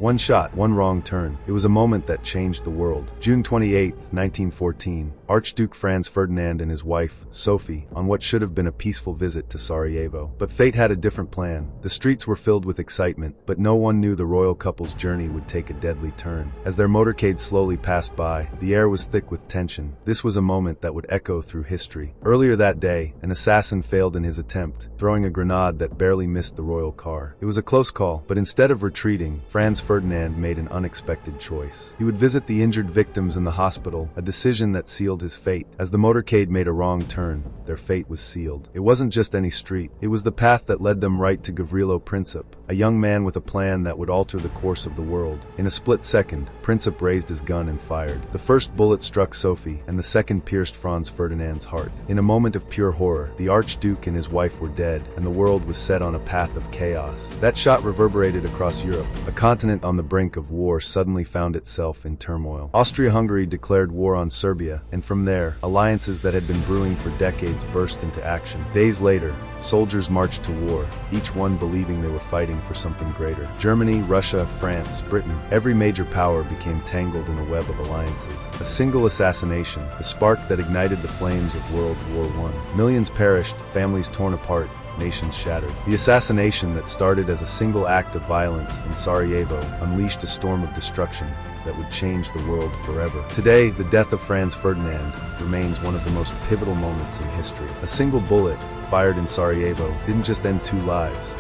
One shot, one wrong turn. It was a moment that changed the world. June 28, 1914, Archduke Franz Ferdinand and his wife, Sophie, on what should have been a peaceful visit to Sarajevo. But fate had a different plan. The streets were filled with excitement, but no one knew the royal couple's journey would take a deadly turn. As their motorcade slowly passed by, the air was thick with tension. This was a moment that would echo through history. Earlier that day, an assassin failed in his attempt, throwing a grenade that barely missed the royal car. It was a close call, but instead of retreating, Franz Ferdinand made an unexpected choice. He would visit the injured victims in the hospital, a decision that sealed his fate. As the motorcade made a wrong turn, their fate was sealed. It wasn't just any street. It was the path that led them right to Gavrilo Princip, a young man with a plan that would alter the course of the world. In a split second, Princip raised his gun and fired. The first bullet struck Sophie, and the second pierced Franz Ferdinand's heart. In a moment of pure horror, the Archduke and his wife were dead, and the world was set on a path of chaos. That shot reverberated across Europe. A continent on the brink of war suddenly found itself in turmoil. Austria-Hungary declared war on Serbia, and from there, alliances that had been brewing for decades burst into action. Days later, soldiers marched to war, each one believing they were fighting for something greater. Germany, Russia, France, Britain, every major power became tangled in a web of alliances. A single assassination, the spark that ignited the flames of World War I. Millions perished, families torn apart, nations shattered. The assassination that started as a single act of violence in Sarajevo unleashed a storm of destruction that would change the world forever. Today, the death of Franz Ferdinand remains one of the most pivotal moments in history. A single bullet, fired in Sarajevo, didn't just end two lives.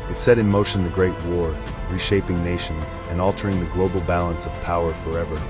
It set in motion the Great War, reshaping nations and altering the global balance of power forever.